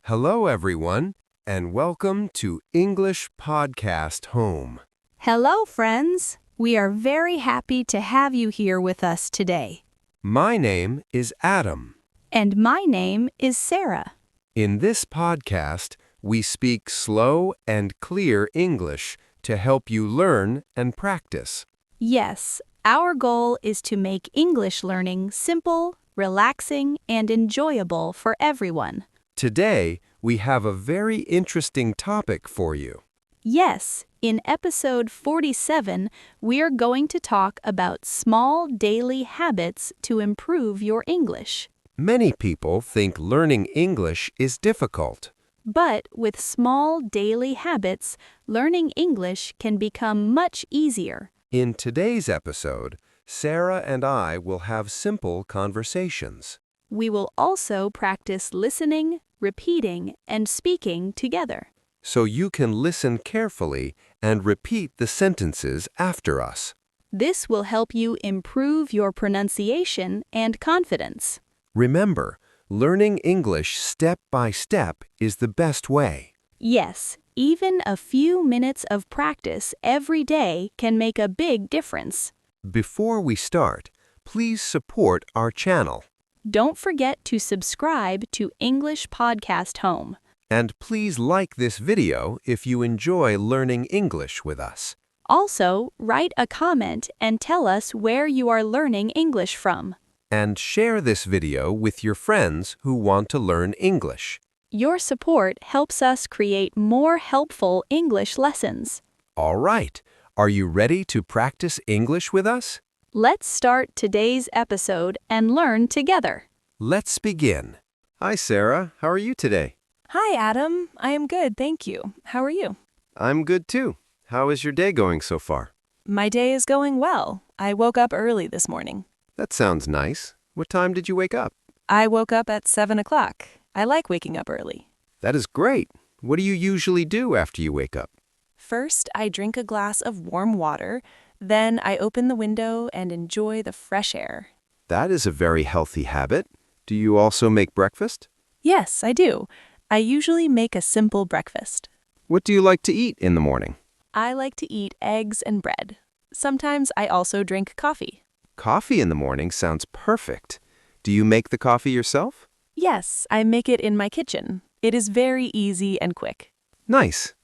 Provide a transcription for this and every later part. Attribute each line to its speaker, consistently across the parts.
Speaker 1: Hello, everyone, and welcome to English Podcast Home.
Speaker 2: Hello, friends. We are very happy to have you here with us today.
Speaker 1: My name is Adam.
Speaker 2: And my name is Sarah.
Speaker 1: In this podcast, we speak slow and clear English to help you learn and practice.
Speaker 2: Yes, our goal is to make English learning simple, relaxing, and enjoyable for everyone.
Speaker 1: Today, we have a very interesting topic for you.
Speaker 2: Yes, in episode 47, we are going to talk about small daily habits to improve your English.
Speaker 1: Many people think learning English is difficult.
Speaker 2: But with small daily habits, learning English can become much easier.
Speaker 1: In today's episode, Sarah and I will have simple conversations.
Speaker 2: We will also practice listening, repeating, and speaking together.
Speaker 1: So you can listen carefully and repeat the sentences after us.
Speaker 2: This will help you improve your pronunciation and confidence.
Speaker 1: Remember, learning English step by step is the best way.
Speaker 2: Yes, even a few minutes of practice every day can make a big difference.
Speaker 1: Before we start, please support our channel.
Speaker 2: Don't forget to subscribe to English Podcast Home.
Speaker 1: And please like this video if you enjoy learning English with us.
Speaker 2: Also, write a comment and tell us where you are learning English from.
Speaker 1: And share this video with your friends who want to learn English.
Speaker 2: Your support helps us create more helpful English lessons.
Speaker 1: All right, are you ready to practice English with us?
Speaker 2: Let's start today's episode and learn together.
Speaker 1: Let's begin. Hi, Sarah. How are you today?
Speaker 3: Hi, Adam. I am good, thank you. How are you?
Speaker 1: I'm good too. How is your day going so far?
Speaker 3: My day is going well. I woke up early this morning.
Speaker 1: That sounds nice. What time did you wake up?
Speaker 3: I woke up at 7 o'clock. I like waking up early.
Speaker 1: That is great. What do you usually do after you wake up?
Speaker 3: First, I drink a glass of warm water. Then I open the window and enjoy the fresh air.
Speaker 1: That is a very healthy habit. Do you also make breakfast?
Speaker 3: Yes, I do. I usually make a simple breakfast.
Speaker 1: What do you like to eat in the morning?
Speaker 3: I like to eat eggs and bread. Sometimes I also drink coffee.
Speaker 1: Coffee in the morning sounds perfect. Do you make the coffee yourself?
Speaker 3: Yes, I make it in my kitchen. It is very easy and quick.
Speaker 1: Nice.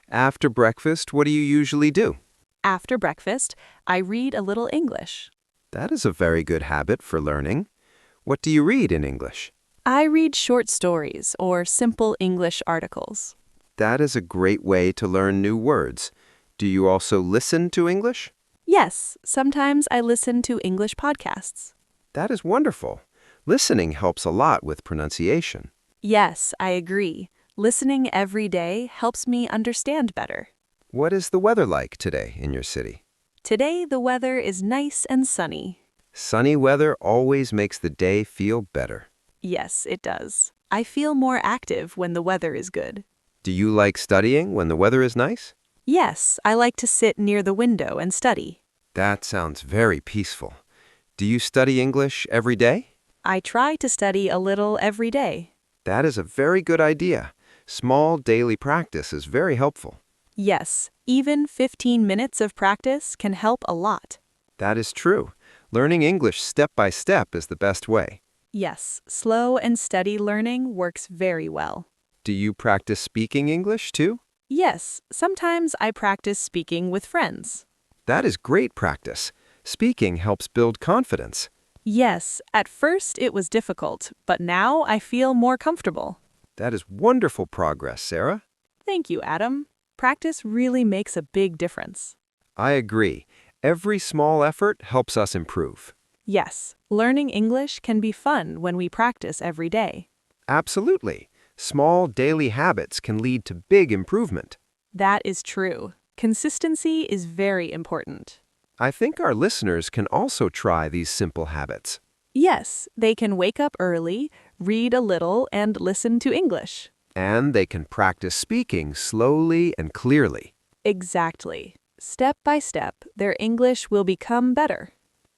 Speaker 1: After breakfast, what do you usually do?
Speaker 3: After breakfast, I read a little English.
Speaker 1: That is a very good habit for learning. What do you read in English?
Speaker 3: I read short stories or simple English articles.
Speaker 1: That is a great way to learn new words. Do you also listen to English?
Speaker 3: Yes, sometimes I listen to English podcasts.
Speaker 1: That is wonderful. Listening helps a lot with pronunciation.
Speaker 3: Yes, I agree. Listening every day helps me understand better.
Speaker 1: What is the weather like today in your city?
Speaker 3: Today, the weather is nice and sunny.
Speaker 1: Sunny weather always makes the day feel better.
Speaker 3: Yes, it does. I feel more active when the weather is good.
Speaker 1: Do you like studying when the weather is nice?
Speaker 3: Yes, I like to sit near the window and study.
Speaker 1: That sounds very peaceful. Do you study English every day?
Speaker 3: I try to study a little every day.
Speaker 1: That is a very good idea. Small daily practice is very helpful.
Speaker 3: Yes, even 15 minutes of practice can help a lot.
Speaker 1: That is true. Learning English step by step is the best way.
Speaker 3: Yes, slow and steady learning works very well.
Speaker 1: Do you practice speaking English too?
Speaker 3: Yes, sometimes I practice speaking with friends.
Speaker 1: That is great practice. Speaking helps build confidence.
Speaker 3: Yes, at first it was difficult, but now I feel more comfortable.
Speaker 1: That is wonderful progress, Sarah.
Speaker 3: Thank you, Adam. Practice really makes a big difference.
Speaker 1: I agree. Every small effort helps us improve.
Speaker 3: Yes, learning English can be fun when we practice every day.
Speaker 1: Absolutely. Small daily habits can lead to big improvement.
Speaker 3: That is true. Consistency is very important.
Speaker 1: I think our listeners can also try these simple habits.
Speaker 3: Yes, they can wake up early, read a little, and listen to English.
Speaker 1: And they can practice speaking slowly and clearly.
Speaker 3: Exactly. Step by step, their English will become better.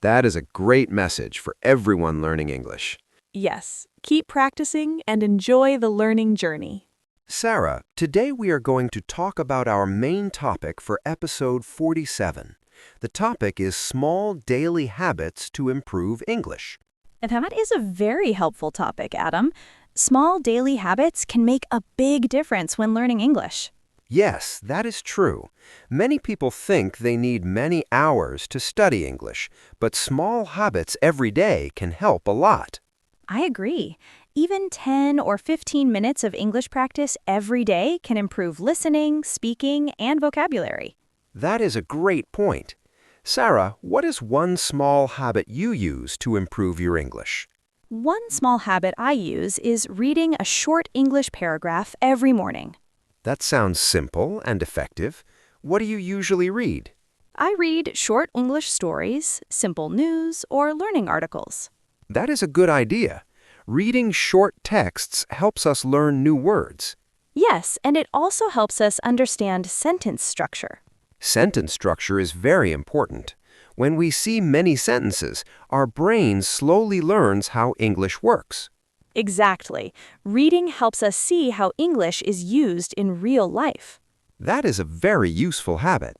Speaker 1: That is a great message for everyone learning English.
Speaker 3: Yes, keep practicing and enjoy the learning journey.
Speaker 1: Sarah, today we are going to talk about our main topic for episode 47. The topic is small daily habits to improve English.
Speaker 2: And that is a very helpful topic, Adam. Small daily habits can make a big difference when learning English.
Speaker 1: Yes, that is true. Many people think they need many hours to study English, but small habits every day can help a lot.
Speaker 2: I agree. Even 10 or 15 minutes of English practice every day can improve listening, speaking, and vocabulary.
Speaker 1: That is a great point. Sarah, what is one small habit you use to improve your English?
Speaker 2: One small habit I use is reading a short English paragraph every morning.
Speaker 1: That sounds simple and effective. What do you usually read?
Speaker 2: I read short English stories, simple news, or learning articles.
Speaker 1: That is a good idea. Reading short texts helps us learn new words.
Speaker 2: Yes, and it also helps us understand sentence structure.
Speaker 1: Sentence structure is very important. When we see many sentences, our brain slowly learns how English works.
Speaker 2: Exactly. Reading helps us see how English is used in real life.
Speaker 1: That is a very useful habit.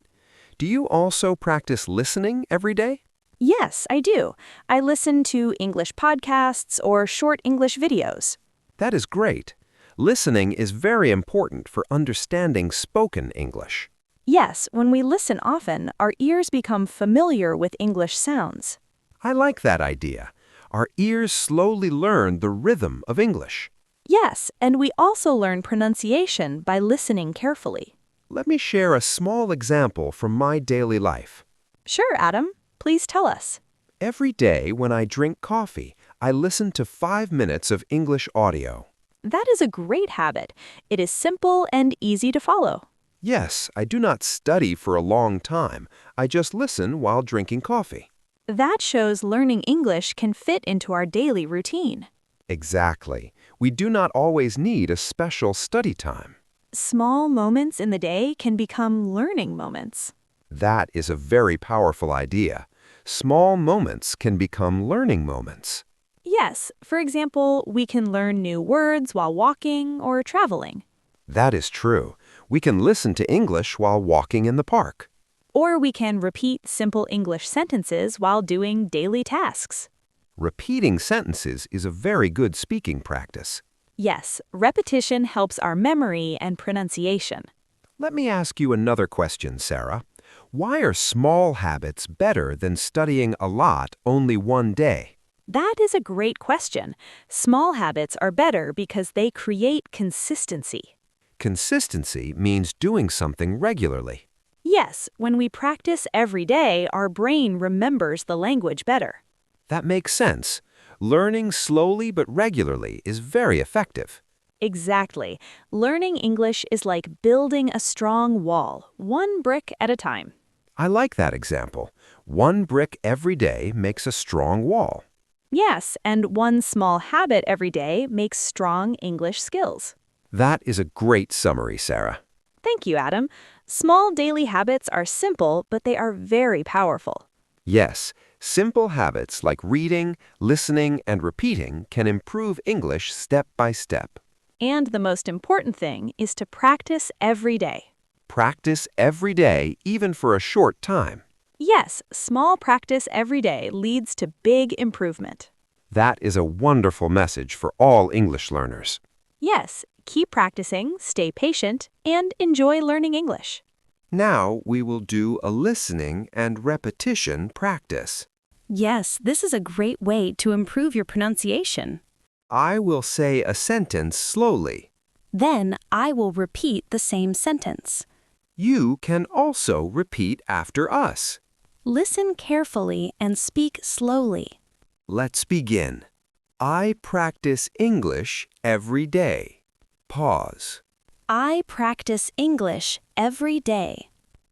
Speaker 1: Do you also practice listening every day?
Speaker 2: Yes, I do. I listen to English podcasts or short English videos.
Speaker 1: That is great. Listening is very important for understanding spoken English.
Speaker 2: Yes, when we listen often, our ears become familiar with English sounds.
Speaker 1: I like that idea. Our ears slowly learn the rhythm of English.
Speaker 2: Yes, and we also learn pronunciation by listening carefully.
Speaker 1: Let me share a small example from my daily life.
Speaker 2: Sure, Adam. Please tell us.
Speaker 1: Every day when I drink coffee, I listen to 5 minutes of English audio.
Speaker 2: That is a great habit. It is simple and easy to follow.
Speaker 1: Yes, I do not study for a long time. I just listen while drinking coffee.
Speaker 2: That shows learning English can fit into our daily routine.
Speaker 1: Exactly. We do not always need a special study time.
Speaker 2: Small moments in the day can become learning moments.
Speaker 1: That is a very powerful idea. Small moments can become learning moments.
Speaker 2: Yes, for example, we can learn new words while walking or traveling.
Speaker 1: That is true. We can listen to English while walking in the park.
Speaker 2: Or we can repeat simple English sentences while doing daily tasks.
Speaker 1: Repeating sentences is a very good speaking practice.
Speaker 2: Yes, repetition helps our memory and pronunciation.
Speaker 1: Let me ask you another question, Sarah. Why are small habits better than studying a lot only one day?
Speaker 2: That is a great question. Small habits are better because they create consistency.
Speaker 1: Consistency means doing something regularly.
Speaker 2: Yes, when we practice every day, our brain remembers the language better.
Speaker 1: That makes sense. Learning slowly but regularly is very effective.
Speaker 2: Exactly. Learning English is like building a strong wall, one brick at a time.
Speaker 1: I like that example. One brick every day makes a strong wall.
Speaker 2: Yes, and one small habit every day makes strong English skills.
Speaker 1: That is a great summary, Sarah.
Speaker 2: Thank you, Adam. Small daily habits are simple, but they are very powerful.
Speaker 1: Yes, simple habits like reading, listening, and repeating can improve English step by step.
Speaker 2: And the most important thing is to practice every day.
Speaker 1: Practice every day, even for a short time.
Speaker 2: Yes, small practice every day leads to big improvement.
Speaker 1: That is a wonderful message for all English learners.
Speaker 2: Yes, keep practicing, stay patient, and enjoy learning English.
Speaker 1: Now we will do a listening and repetition practice.
Speaker 2: Yes, this is a great way to improve your pronunciation.
Speaker 1: I will say a sentence slowly.
Speaker 2: Then I will repeat the same sentence.
Speaker 1: You can also repeat after us.
Speaker 2: Listen carefully and speak slowly.
Speaker 1: Let's begin. I practice English every day. Pause.
Speaker 2: I practice English every day.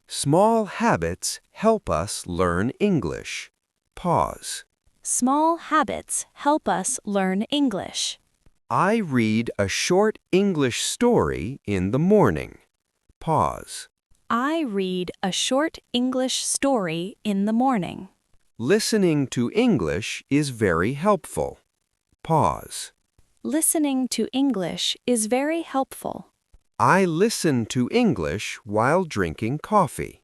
Speaker 1: Small habits help us learn English. Pause.
Speaker 2: Small habits help us learn English.
Speaker 1: I read a short English story in the morning. Pause.
Speaker 2: I read a short English story in the morning.
Speaker 1: Listening to English is very helpful. Pause.
Speaker 3: Listening to English is very helpful.
Speaker 1: I listen to English while drinking coffee.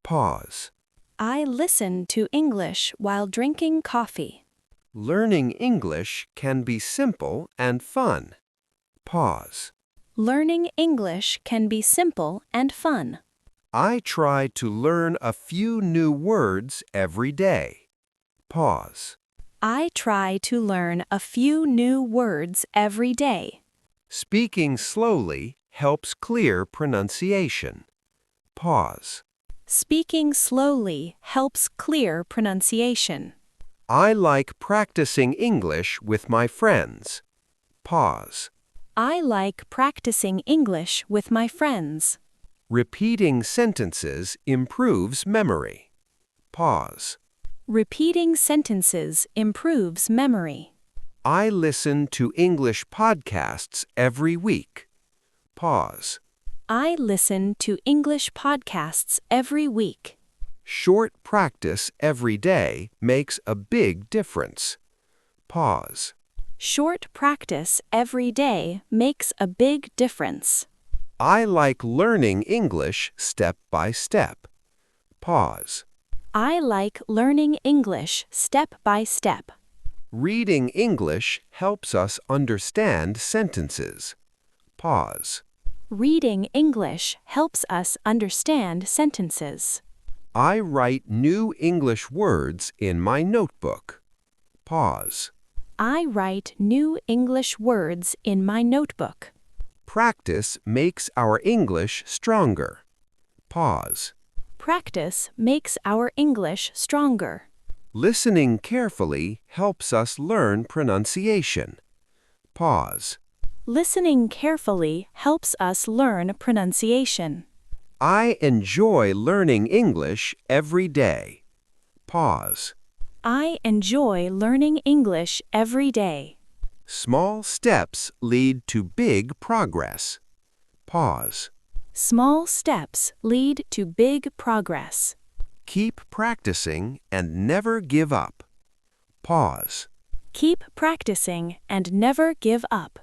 Speaker 1: Pause.
Speaker 3: I listen to English while drinking coffee.
Speaker 1: Learning English can be simple and fun. Pause.
Speaker 3: Learning English can be simple and fun.
Speaker 1: I try to learn a few new words every day. Pause.
Speaker 3: I try to learn a few new words every day.
Speaker 1: Speaking slowly helps clear pronunciation. Pause.
Speaker 3: Speaking slowly helps clear pronunciation.
Speaker 1: I like practicing English with my friends. Pause.
Speaker 3: I like practicing English with my friends.
Speaker 1: Repeating sentences improves memory. Pause.
Speaker 3: Repeating sentences improves memory.
Speaker 1: I listen to English podcasts every week. Pause.
Speaker 3: I listen to English podcasts every week.
Speaker 1: Short practice every day makes a big difference. Pause.
Speaker 3: Short practice every day makes a big difference.
Speaker 1: I like learning English step by step. Pause.
Speaker 3: I like learning English step by step.
Speaker 1: Reading English helps us understand sentences. Pause.
Speaker 3: Reading English helps us understand sentences.
Speaker 1: I write new English words in my notebook. Pause.
Speaker 3: I write new English words in my notebook.
Speaker 1: Practice makes our English stronger. Pause.
Speaker 3: Practice makes our English stronger.
Speaker 1: Listening carefully helps us learn pronunciation. Pause.
Speaker 3: Listening carefully helps us learn pronunciation.
Speaker 1: I enjoy learning English every day. Pause.
Speaker 3: I enjoy learning English every day.
Speaker 1: Small steps lead to big progress. Pause.
Speaker 3: Small steps lead to big progress.
Speaker 1: Keep practicing and never give up. Pause.
Speaker 3: Keep practicing and never give up.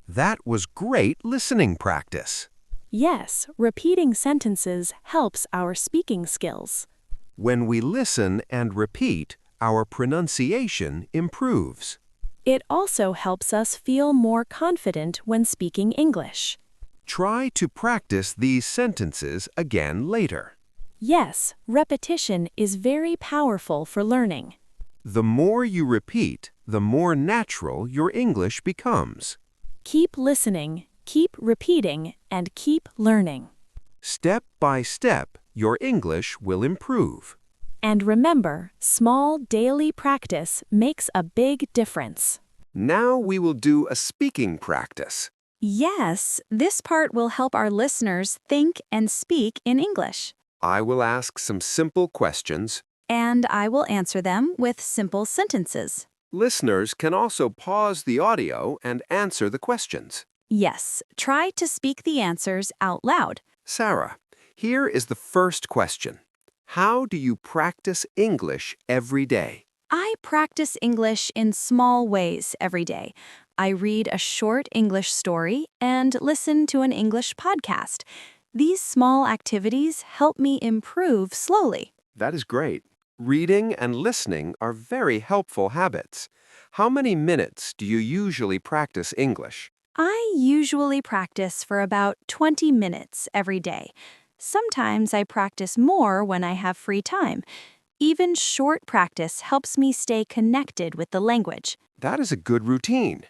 Speaker 1: That was great listening practice.
Speaker 3: Yes, repeating sentences helps our speaking skills.
Speaker 1: When we listen and repeat, our pronunciation improves.
Speaker 3: It also helps us feel more confident when speaking English.
Speaker 1: Try to practice these sentences again later.
Speaker 3: Yes, repetition is very powerful for learning.
Speaker 1: The more you repeat, the more natural your English becomes.
Speaker 3: Keep listening, keep repeating, and keep learning.
Speaker 1: Step by step, your English will improve.
Speaker 3: And remember, small daily practice makes a big difference.
Speaker 1: Now we will do a speaking practice.
Speaker 2: Yes, this part will help our listeners think and speak in English.
Speaker 1: I will ask some simple questions.
Speaker 2: And I will answer them with simple sentences.
Speaker 1: Listeners can also pause the audio and answer the questions.
Speaker 2: Yes, try to speak the answers out loud.
Speaker 1: Sarah, here is the first question. How do you practice English every day?
Speaker 2: I practice English in small ways every day. I read a short English story and listen to an English podcast. These small activities help me improve slowly.
Speaker 1: That is great. Reading and listening are very helpful habits. How many minutes do you usually practice English?
Speaker 2: I usually practice for about 20 minutes every day. Sometimes I practice more when I have free time. Even short practice helps me stay connected with the language.
Speaker 1: That is a good routine.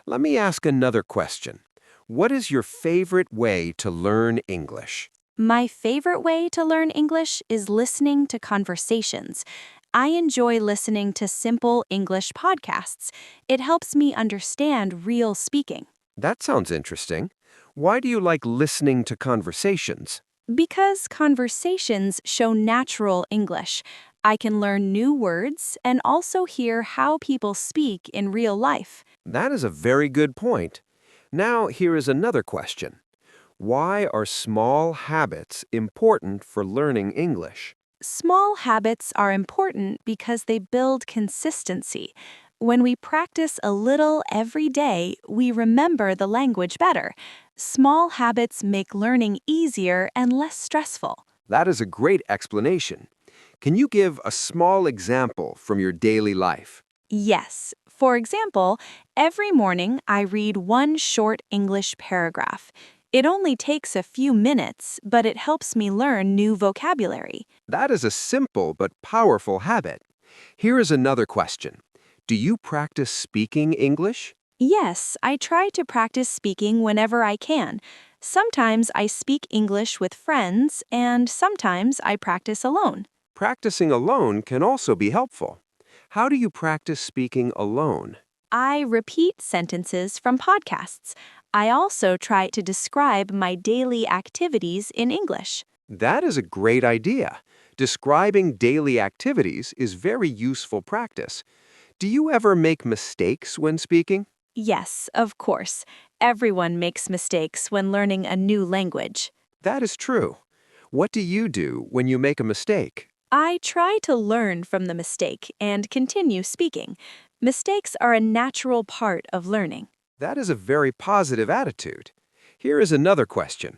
Speaker 1: Let me ask another question. What is your favorite way to learn English?
Speaker 2: My favorite way to learn English is listening to conversations. I enjoy listening to simple English podcasts. It helps me understand real speaking.
Speaker 1: That sounds interesting. Why do you like listening to conversations?
Speaker 2: Because conversations show natural English, I can learn new words and also hear how people speak in real life.
Speaker 1: That is a very good point. Now, here is another question. Why are small habits important for learning English?
Speaker 2: Small habits are important because they build consistency. When we practice a little every day, we remember the language better. Small habits make learning easier and less stressful.
Speaker 1: That is a great explanation. Can you give a small example from your daily life?
Speaker 2: Yes. For example, every morning I read one short English paragraph. It only takes a few minutes, but it helps me learn new vocabulary.
Speaker 1: That is a simple but powerful habit. Here is another question. Do you practice speaking English?
Speaker 2: Yes, I try to practice speaking whenever I can. Sometimes I speak English with friends, and sometimes I practice alone.
Speaker 1: Practicing alone can also be helpful. How do you practice speaking alone?
Speaker 2: I repeat sentences from podcasts. I also try to describe my daily activities in English.
Speaker 1: That is a great idea. Describing daily activities is very useful practice. Do you ever make mistakes when speaking?
Speaker 2: Yes, of course. Everyone makes mistakes when learning a new language.
Speaker 1: That is true. What do you do when you make a mistake?
Speaker 2: I try to learn from the mistake and continue speaking. Mistakes are a natural part of learning.
Speaker 1: That is a very positive attitude. Here is another question.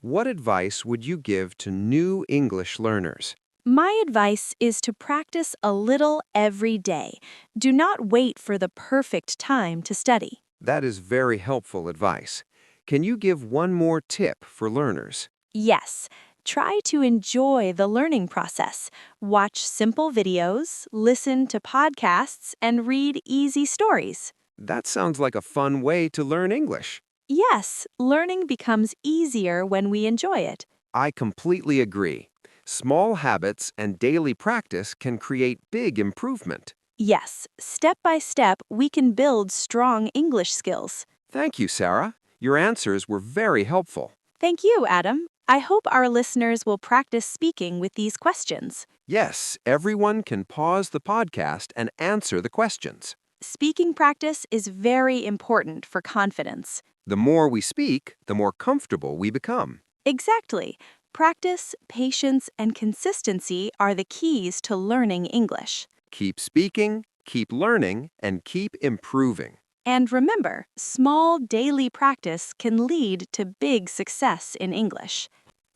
Speaker 1: What advice would you give to new English learners?
Speaker 2: My advice is to practice a little every day. Do not wait for the perfect time to study.
Speaker 1: That is very helpful advice. Can you give one more tip for learners?
Speaker 2: Yes, try to enjoy the learning process. Watch simple videos, listen to podcasts, and read easy stories.
Speaker 1: That sounds like a fun way to learn English.
Speaker 2: Yes, learning becomes easier when we enjoy it.
Speaker 1: I completely agree. Small habits and daily practice can create big improvement.
Speaker 2: Yes, step by step, we can build strong English skills.
Speaker 1: Thank you, Sarah. Your answers were very helpful.
Speaker 2: Thank you, Adam. I hope our listeners will practice speaking with these questions.
Speaker 1: Yes, everyone can pause the podcast and answer the questions.
Speaker 2: Speaking practice is very important for confidence.
Speaker 1: The more we speak, the more comfortable we become.
Speaker 2: Exactly. Practice, patience, and consistency are the keys to learning English.
Speaker 1: Keep speaking, keep learning, and keep improving.
Speaker 2: And remember, small daily practice can lead to big success in English.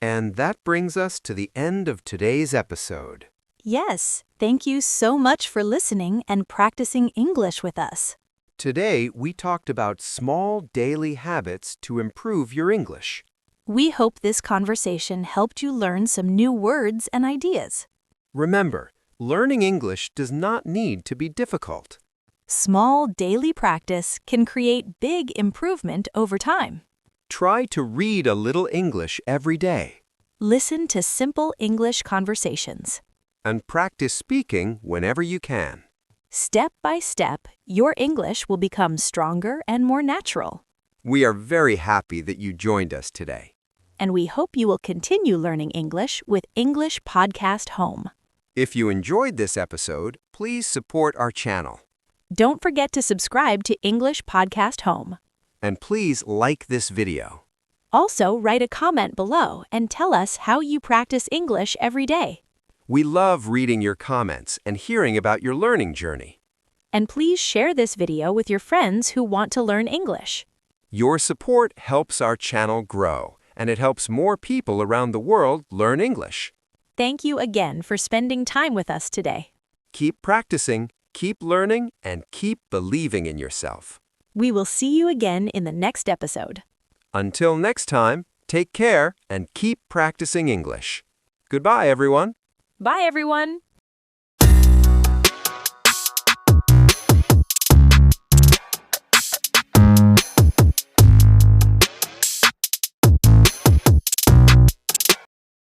Speaker 1: And that brings us to the end of today's episode.
Speaker 2: Yes, thank you so much for listening and practicing English with us.
Speaker 1: Today, we talked about small daily habits to improve your English.
Speaker 2: We hope this conversation helped you learn some new words and ideas.
Speaker 1: Remember, learning English does not need to be difficult.
Speaker 2: Small daily practice can create big improvement over time.
Speaker 1: Try to read a little English every day.
Speaker 2: Listen to simple English conversations.
Speaker 1: And practice speaking whenever you can.
Speaker 2: Step by step, your English will become stronger and more natural.
Speaker 1: We are very happy that you joined us today.
Speaker 2: And we hope you will continue learning English with English Podcast Home.
Speaker 1: If you enjoyed this episode, please support our channel.
Speaker 2: Don't forget to subscribe to English Podcast Home.
Speaker 1: And please like this video.
Speaker 2: Also, write a comment below and tell us how you practice English every day.
Speaker 1: We love reading your comments and hearing about your learning journey.
Speaker 2: And please share this video with your friends who want to learn English.
Speaker 1: Your support helps our channel grow, and it helps more people around the world learn English.
Speaker 2: Thank you again for spending time with us today.
Speaker 1: Keep practicing, keep learning, and keep believing in yourself.
Speaker 2: We will see you again in the next episode.
Speaker 1: Until next time, take care and keep practicing English. Goodbye, everyone.
Speaker 2: Bye, everyone.